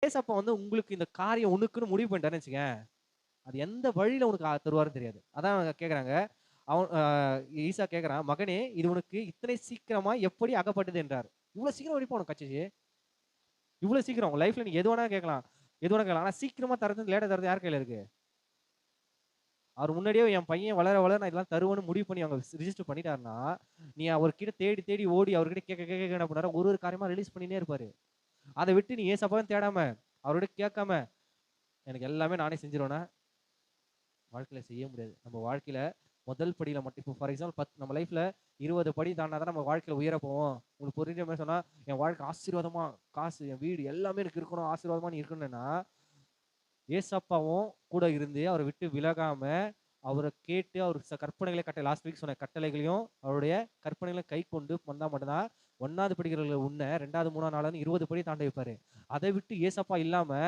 ஏசப்பா வந்து உங்களுக்கு இந்த காரியம் உனக்குன்னு முடிவு பண்ணிட்டாருன்னு வச்சுக்கேன், அது எந்த வழியில உனக்கு தருவாருன்னு தெரியாது. அதான் கேட்குறாங்க. அவன் ஈசா கேட்குறான், மகனே இது உனக்கு இத்தனை சீக்கிரமா எப்படி அகப்பட்டது என்றார். இவ்வளோ சீக்கிரம் எப்படி உனக்கு கச்சிச்சு? இவ்வளோ சீக்கிரம் உங்க லைஃப்ல நீங்க எது வேணா கேட்கலாம். எது வேணா கேட்கலாம். ஆனா சீக்கிரமா தரது லேட்டா தரது யார் கையில இருக்கு? அவர் முன்னாடியே என் பையன் வளர வளர நான் இதெல்லாம் தருவேன்னு முடிவு பண்ணி அவங்க ரிஜிஸ்டர் பண்ணிட்டாருன்னா, நீ அவர்கிட்ட தேடி தேடி ஓடி அவர்கிட்ட கேட்க கேட்க கேட்க என்ன பண்ணாரு, ஒரு ஒரு காரியமா ரிலீஸ் பண்ணினே இருப்பாரு. அதை விட்டு நீ ஏசப்பான்னு தேடாம, அவரோட கேட்காம, எனக்கு எல்லாமே நானே செஞ்சிருவேனா, வாழ்க்கையில செய்ய முடியாது. நம்ம வாழ்க்கையில முதல் படியில மட்டும் இப்போ ஃபார் எக்ஸாம்பிள் நம்ம லைஃப்ல 20 படி தாண்டா தான் நம்ம வாழ்க்கையில உயர போவோம். உங்களுக்கு புரிஞ்ச மாதிரி சொன்னா, என் வாழ்க்கை ஆசீர்வாதமா, காசு, என் வீடு எல்லாமே எனக்கு இருக்கணும், ஆசீர்வாதமா நீ இருக்கணும்னா, ஏசப்பாவும் கூட இருந்து அவரை விட்டு விலகாம, அவரை கேட்டு அவர் கற்பனைகளை லாஸ்ட் வீக் சொன்ன கட்டளைகளையும் அவருடைய கற்பனைகளை கை கொண்டு வந்தா மட்டும்தான் 1வது படிக்கிறவர்களை உன்ன 2வது 3வது 4வது 20 படி தாண்ட வைப்பாரு. அதை விட்டு ஏசப்பா இல்லாம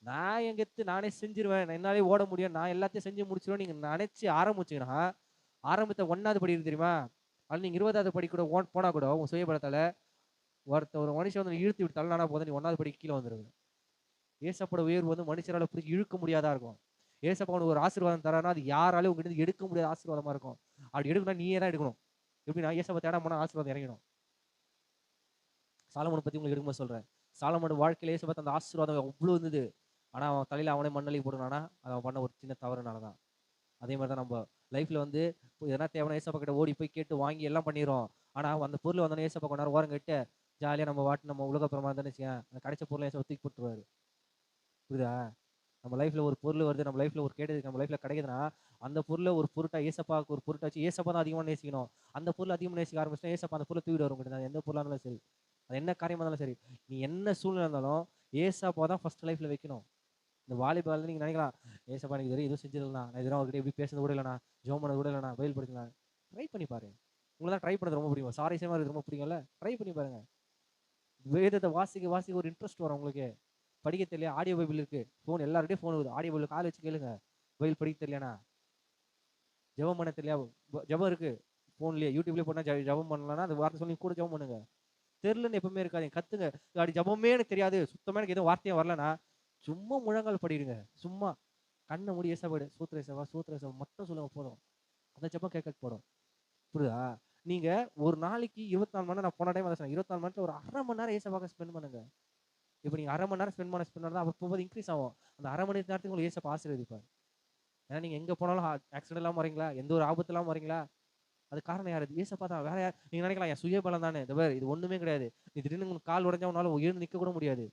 நான் எங்கத்து நானே செஞ்சிருவேன், என்னாலே ஓட முடியும், நான் எல்லாத்தையும் செஞ்சு முடிச்சிருவேன் நீங்க நினைச்சு ஆரம்பிச்சீங்கன்னா, ஆரம்பத்தை 1வது படி இருக்கு தெரியுமா, அது நீங்க 20வது படி கூட போனா கூட உங்க சுயபலத்தால ஒரு மனுஷன் வந்து இழுத்து விட்டு தள்ளனா போதும், நீ 1வது படிக்கு கீழே வந்துருவேன். ஏசப்போட உயர்வு வந்து மனுஷரால பிடிச்சி இழுக்க முடியாதா இருக்கும். ஏசப்பா உனக்கு ஒரு ஆசீர்வாதம் தரானா அது யாராலும் உங்ககிட்ட எடுக்க முடியாத ஆசீர்வாதமா இருக்கும். அப்படி எடுக்கணும் நீயே தான் எடுக்கணும். எப்படின்னா ஏசப்பா தேட போனா ஆசீர்வாதம் இறங்கணும். சாலமோனை பத்தி உங்களுக்கு எடுக்கும்போது சொல்றேன். சாலமோட வாழ்க்கையில ஏசப்பா அந்த ஆசீர்வாதம் அவ்வளவு இருந்தது. ஆனா அவன் தலையில அவனே மண்ணள்ளி போடுனானா அது அவன் பண்ண ஒரு சின்ன தவறுனாலதான். அதே மாதிரிதான் நம்ம லைஃப்ல வந்து எதனா தேவையான ஏசப்பா கிட்ட ஓடி போய் கேட்டு வாங்கி எல்லாம் பண்ணிடுறோம். ஆனா அந்த பொருள் வந்தோடனே ஏசப்பா கொண்டாரு ஓரம் கட்டு ஜாலியா நம்ம வாட்டு நம்ம உலகப்புறமா இருந்தான்னு வச்சுக்கேன், அந்த கிடைச்ச பொருளை ஏசப்பா தூக்கி போட்டுருவாரு. புரியுதா? நம்ம லைஃப்ல ஒரு பொருள் வருது, நம்ம லைஃப்ல ஒரு கேட்டது நம்ம லைஃப்ல கிடைக்குதுன்னா, அந்த பொருளை ஒரு பொருட்டா ஏசப்பாவுக்கு ஒரு பொருட்டா வச்சு ஏசப்பா தான் அதிகமாக நேசிக்கணும். அந்த பொருள் அதிகமாக நேசிக்க ஆரம்பிச்சுன்னா ஏசப்பா அந்த பொருளை தூக்கிட்டு வரும் கிட்ட, எந்த பொருளாக இருந்தாலும் சரி, அது என்ன காரியமா இருந்தாலும் சரி, நீ என்ன சூழ்நிலை இருந்தாலும் ஏசப்பா தான் ஃபர்ஸ்ட் லைஃப்ல வைக்கணும். இந்த வாலிபால் நீங்க நினைக்கலாம், ஏசப்பா எனக்கு தெரியும் எதுவும் செஞ்சிடலாம், நான் எதுவும் அவர்கிட்ட எப்படி பேசுறது கூட இல்லைனா, ஜோம் பண்ணது கூட இல்லைனா, பயில் படிக்கலாம், ட்ரை பண்ணி பாருங்க. உங்களுக்கு தான் ட்ரை பண்ணது ரொம்ப பிடிக்கும், சாரிசமா இருக்கு ரொம்ப பிடிக்கும்ல, ட்ரை பண்ணி பாருங்க. வேதத்தை வாசிக்க வாசிக்க ஒரு இன்ட்ரெஸ்ட் வரும் உங்களுக்கு. படிக்க தெரியல, ஆடியோ பைபிள் இருக்கு, ஃபோன் எல்லாருடையும் ஃபோன் இருக்குது, ஆடியோ பைபிள் கால் வச்சு கேளுங்க. பைபிள் படிக்க தெரியலனா, ஜெபம் பண்ண தெரியல, ஜெபம் இருக்கு ஃபோன்லயே, யூடியூப்லயே போனா ஜெபம் பண்ணலாம்னா அந்த வார்த்தை சொல்லி கூட ஜெபம் பண்ணுங்க. தெரியலன்னு எப்பவுமே இருக்காதீங்க, கத்துங்க. அப்படி ஜெபமே எனக்கு தெரியாது, சுத்தமா எனக்கு எதுவும் வார்த்தையும் வரலனா, சும்மா முழங்கால் படிடுங்க. சும்மா கண்ணை மூடி ஏசப்பாடு சூத்திர ஏசவா சூத்திர ஏசவா மட்டும் சொல்லுங்க போதும், அந்த ஜெபம் கேட்க போடும். புரியுதா? நீங்க ஒரு நாளைக்கு 24 மணி நேரம், நான் போன டைம் அதை சொன்னேன், 24 மணி நேரத்துல ஒரு 1/2 மணி நேரம் ஏசப்பாக்க ஸ்பெண்ட் பண்ணுங்க. இப்போ நீங்க 1/2 மணி நேரம் ஸ்பெண்ட் பண்ணா அப்போ இன்க்ரீஸ் ஆகும். அந்த 1/2 மணி நேரத்துக்கு உங்களுக்கு ஏசப்பா ஆசீர்வதிப்பார். ஏன்னா நீங்க எங்க போனாலும் ஆக்சிடென்ட் இல்லாம வரீங்களா, எந்த ஒரு ஆபத்து இல்லாம வரீங்களா, அது காரணம் யாரு? ஏசப்பா தான். வேற யார்? நீங்க நினைக்கலாம் என் சுயபலம் தானே, இது ஒண்ணுமே கிடையாது. நீ திடீர்னு உங்களுக்கு கால் உடைஞ்சா உன்னால எழுந்து நிக்க கூட முடியாது.